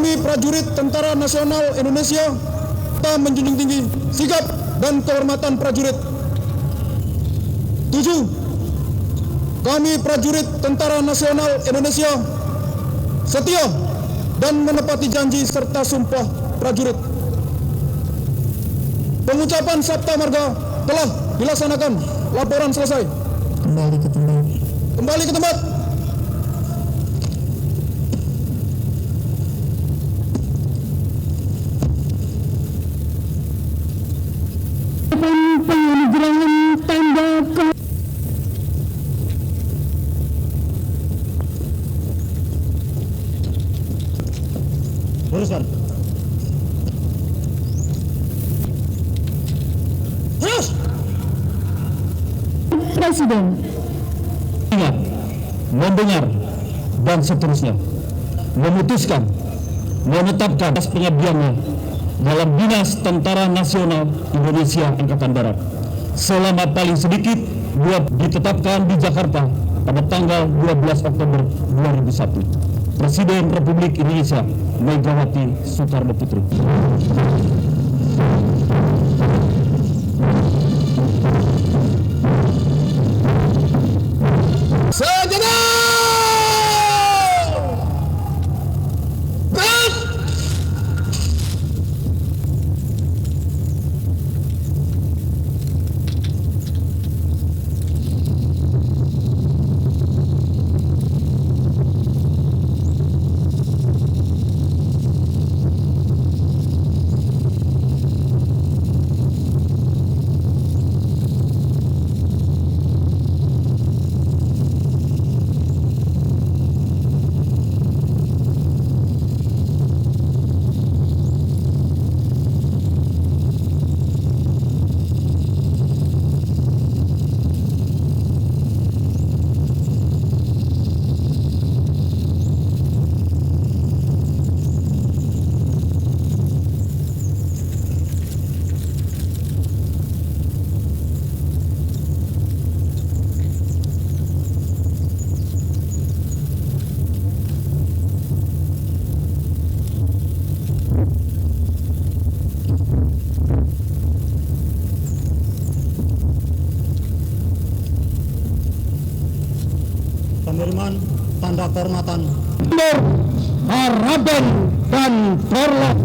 Prajurit Tentara Nasional Indonesia tetap menjunjung tinggi sikap dan kehormatan prajurit. 7. Kami prajurit Tentara Nasional Indonesia setia dan menepati janji serta sumpah prajurit. Pengucapan Sabta Marga telah dilaksanakan. Laporan selesai. Kembali ke tempat. Kembali ke tempat. Penganugerahan tanda Luruskan. Terus. Presiden ingat, mendengar, dan seterusnya memutuskan menetapkan atas pengabdiannya dalam Dinas Tentara Nasional Indonesia Angkatan Darat selama paling sedikit ditetapkan di Jakarta pada tanggal 12 Oktober 2001. Presiden Republik Indonesia Megawati Soekarno Putri. Sejenak. Penerimaan tanda kehormatan. Haraben dan Dorlok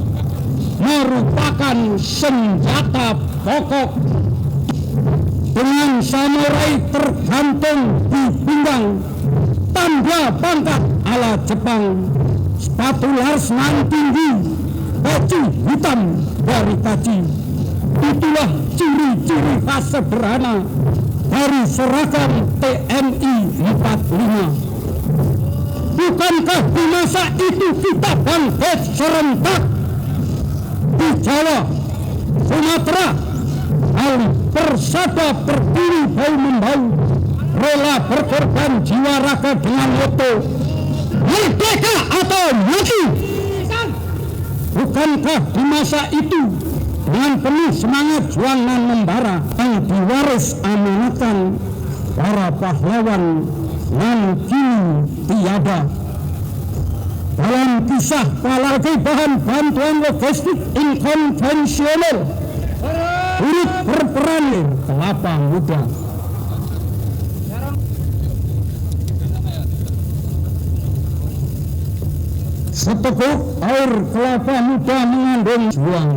merupakan senjata pokok. Dengan samurai tergantung di pinggang, tanda pangkat ala Jepang, sepatu larsman tinggi, baju hitam dari kaji. Itulah ciri-ciri khas sederhana dari seragam TNI 45. Bukankah di masa itu kita bangkit serentak di Jawa, Sumatera, Bali, bersama berdiri bau-membau, rela berkorban jiwa raga dengan moto merdeka atau mati? Bukankah di masa itu dengan penuh semangat juang dan membara yang diwaris amanatan para pahlawan yang kini tiada? Dalam kisah apalagi bahan bantuan logistik inkonvensional turut berperan kelapa muda. Seteguk air kelapa muda mengandung juang.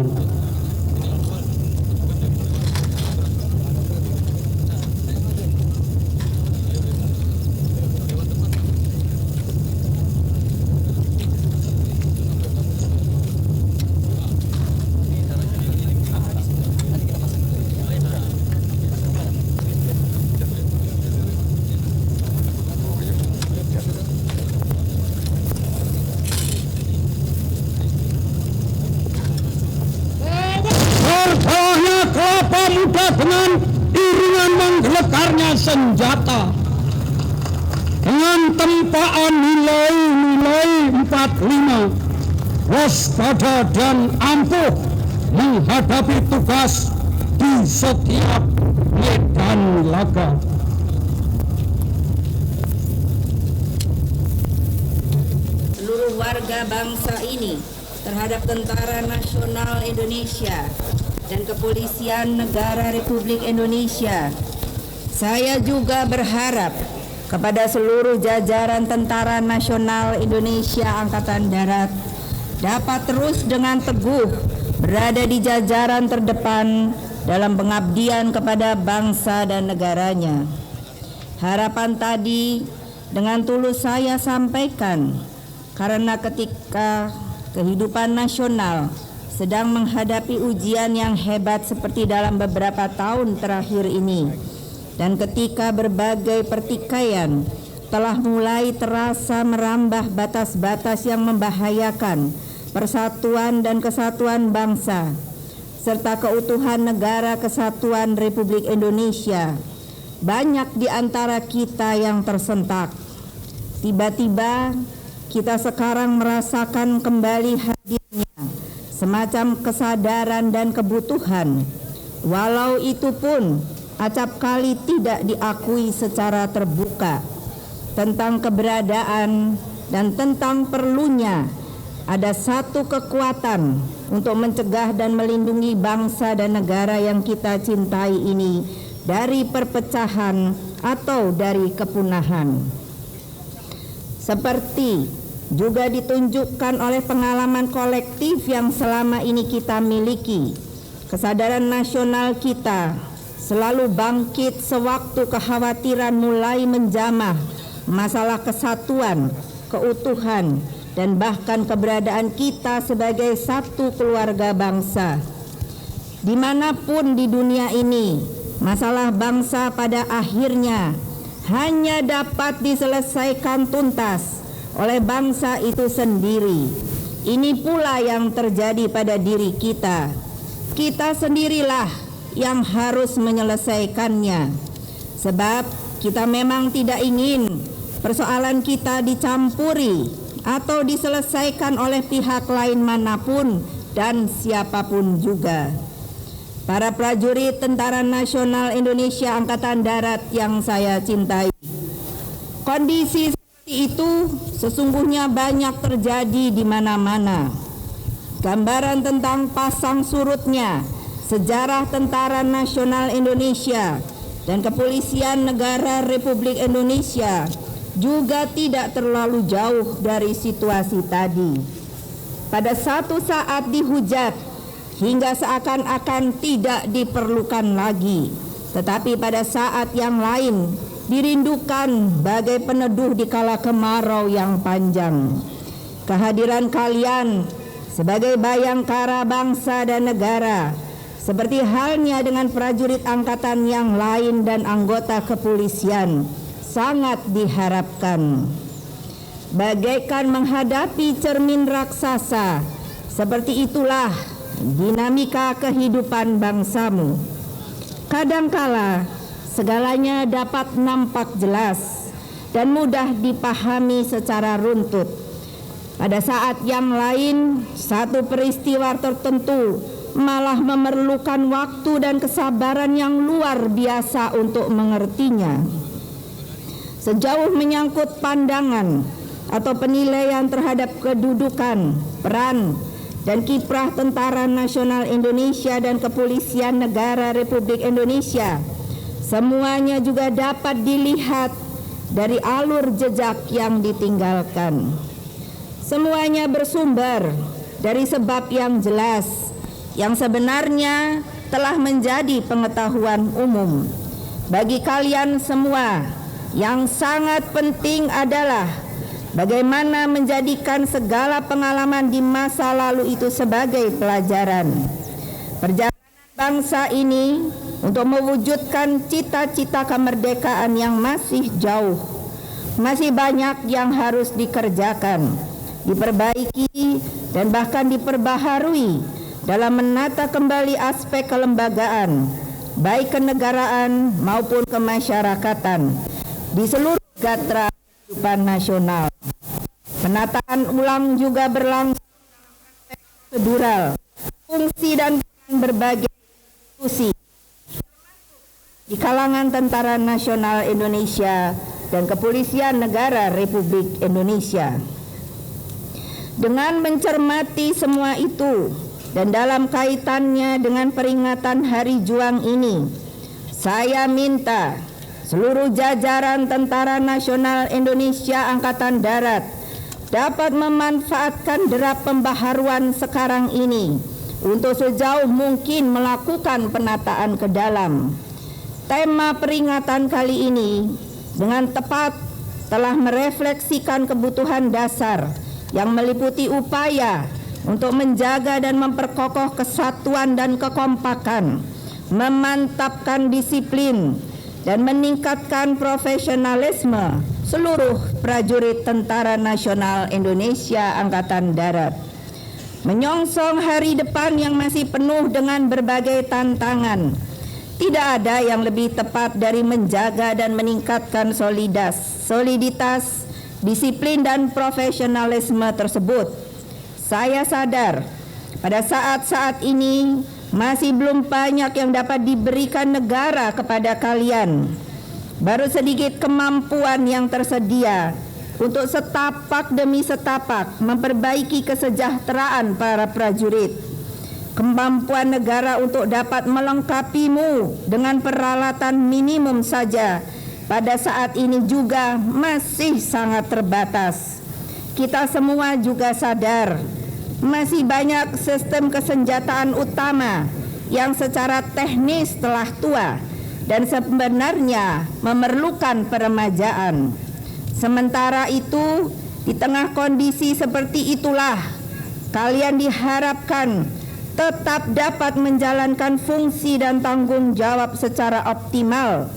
Kelapa muda dengan iringan menggelegarnya senjata dengan tempaan nilai-nilai 45, waspada dan ampuh menghadapi tugas di setiap medan laga. Seluruh keluarga bangsa ini terhadap Tentara Nasional Indonesia dan Kepolisian Negara Republik Indonesia. Saya juga berharap kepada seluruh jajaran Tentara Nasional Indonesia Angkatan Darat dapat terus dengan teguh berada di jajaran terdepan dalam pengabdian kepada bangsa dan negaranya. Harapan tadi dengan tulus saya sampaikan karena ketika kehidupan nasional sedang menghadapi ujian yang hebat seperti dalam beberapa tahun terakhir ini, dan ketika berbagai pertikaian telah mulai terasa merambah batas-batas yang membahayakan persatuan dan kesatuan bangsa serta keutuhan negara kesatuan Republik Indonesia, banyak di antara kita yang tersentak. Tiba-tiba kita sekarang merasakan kembali hadirnya semacam kesadaran dan kebutuhan, walau itu pun acap kali tidak diakui secara terbuka, tentang keberadaan dan tentang perlunya ada satu kekuatan untuk mencegah dan melindungi bangsa dan negara yang kita cintai ini dari perpecahan atau dari kepunahan. Seperti juga ditunjukkan oleh pengalaman kolektif yang selama ini kita miliki, kesadaran nasional kita selalu bangkit sewaktu kekhawatiran mulai menjamah masalah kesatuan, keutuhan, dan bahkan keberadaan kita sebagai satu keluarga bangsa. Dimanapun di dunia ini, masalah bangsa pada akhirnya hanya dapat diselesaikan tuntas oleh bangsa itu sendiri. Ini pula yang terjadi pada diri kita. Kita sendirilah yang harus menyelesaikannya, sebab kita memang tidak ingin persoalan kita dicampuri atau diselesaikan oleh pihak lain manapun dan siapapun juga. Para prajurit Tentara Nasional Indonesia Angkatan Darat yang saya cintai, kondisi seperti itu sesungguhnya banyak terjadi di mana-mana. Gambaran tentang pasang surutnya sejarah Tentara Nasional Indonesia dan Kepolisian Negara Republik Indonesia juga tidak terlalu jauh dari situasi tadi. Pada satu saat dihujat hingga seakan-akan tidak diperlukan lagi, tetapi pada saat yang lain dirindukan bagai peneduh di kala kemarau yang panjang. Kehadiran kalian sebagai bayangkara bangsa dan negara, seperti halnya dengan prajurit angkatan yang lain dan anggota kepolisian, sangat diharapkan. Bagaikan menghadapi cermin raksasa, seperti itulah dinamika kehidupan bangsamu. Kadangkala segalanya dapat nampak jelas dan mudah dipahami secara runtut. Pada saat yang lain, satu peristiwa tertentu malah memerlukan waktu dan kesabaran yang luar biasa untuk mengertinya. Sejauh menyangkut pandangan atau penilaian terhadap kedudukan, peran, dan kiprah Tentara Nasional Indonesia dan Kepolisian Negara Republik Indonesia, semuanya juga dapat dilihat dari alur jejak yang ditinggalkan. Semuanya bersumber dari sebab yang jelas, yang sebenarnya telah menjadi pengetahuan umum. Bagi kalian semua, yang sangat penting adalah bagaimana menjadikan segala pengalaman di masa lalu itu sebagai pelajaran. Perjalanan bangsa ini untuk mewujudkan cita-cita kemerdekaan yang masih jauh, masih banyak yang harus dikerjakan, diperbaiki, dan bahkan diperbaharui dalam menata kembali aspek kelembagaan, baik kenegaraan maupun kemasyarakatan di seluruh gatra kehidupan nasional. Penataan ulang juga berlangsung prosedural, fungsi dan peran berbagai institusi di kalangan Tentara Nasional Indonesia dan Kepolisian Negara Republik Indonesia. Dengan mencermati semua itu dan dalam kaitannya dengan peringatan Hari Juang ini, saya minta seluruh jajaran Tentara Nasional Indonesia Angkatan Darat dapat memanfaatkan derap pembaharuan sekarang ini untuk sejauh mungkin melakukan penataan ke dalam. Tema peringatan kali ini dengan tepat telah merefleksikan kebutuhan dasar yang meliputi upaya untuk menjaga dan memperkokoh kesatuan dan kekompakan, memantapkan disiplin, dan meningkatkan profesionalisme seluruh prajurit Tentara Nasional Indonesia Angkatan Darat. Menyongsong hari depan yang masih penuh dengan berbagai tantangan, tidak ada yang lebih tepat dari menjaga dan meningkatkan soliditas, disiplin dan profesionalisme tersebut. Saya sadar pada saat-saat ini masih belum banyak yang dapat diberikan negara kepada kalian. Baru sedikit kemampuan yang tersedia untuk setapak demi setapak memperbaiki kesejahteraan para prajurit. Kemampuan negara untuk dapat melengkapimu dengan peralatan minimum saja pada saat ini juga masih sangat terbatas. Kita semua juga sadar masih banyak sistem kesenjataan utama yang secara teknis telah tua dan sebenarnya memerlukan peremajaan. Sementara itu, di tengah kondisi seperti itulah kalian diharapkan tetap dapat menjalankan fungsi dan tanggung jawab secara optimal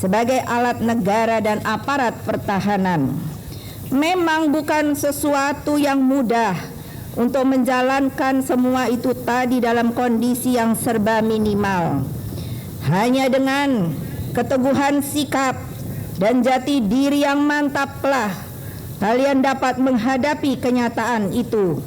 sebagai alat negara dan aparat pertahanan. Memang bukan sesuatu yang mudah untuk menjalankan semua itu tadi dalam kondisi yang serba minimal. Hanya dengan keteguhan sikap dan jati diri yang mantaplah kalian dapat menghadapi kenyataan itu.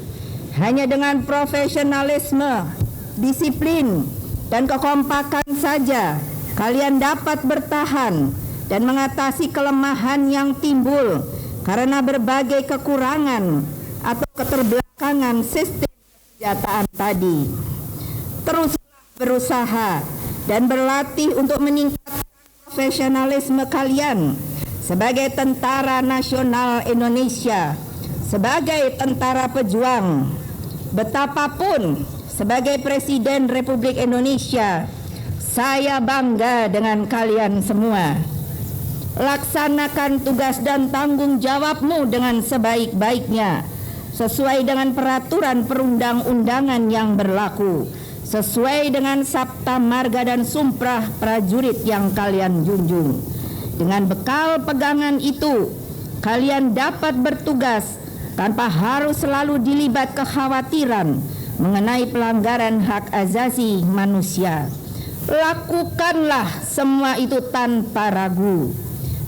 Hanya dengan profesionalisme, disiplin, dan kekompakan saja kalian dapat bertahan dan mengatasi kelemahan yang timbul karena berbagai kekurangan atau keterbelakangan sistem kesenjataan tadi. Teruslah berusaha dan berlatih untuk meningkatkan profesionalisme kalian sebagai Tentara Nasional Indonesia, sebagai tentara pejuang. Betapapun sebagai Presiden Republik Indonesia, saya bangga dengan kalian semua. Laksanakan tugas dan tanggung jawabmu dengan sebaik-baiknya, sesuai dengan peraturan perundang-undangan yang berlaku, sesuai dengan sabta marga dan sumpah prajurit yang kalian junjung. Dengan bekal pegangan itu, kalian dapat bertugas tanpa harus selalu dilibat kekhawatiran mengenai pelanggaran hak asasi manusia. Lakukanlah semua itu tanpa ragu.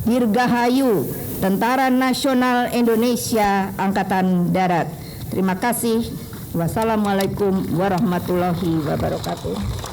Dirgahayu Tentara Nasional Indonesia Angkatan Darat. Terima kasih. Wassalamualaikum warahmatullahi wabarakatuh.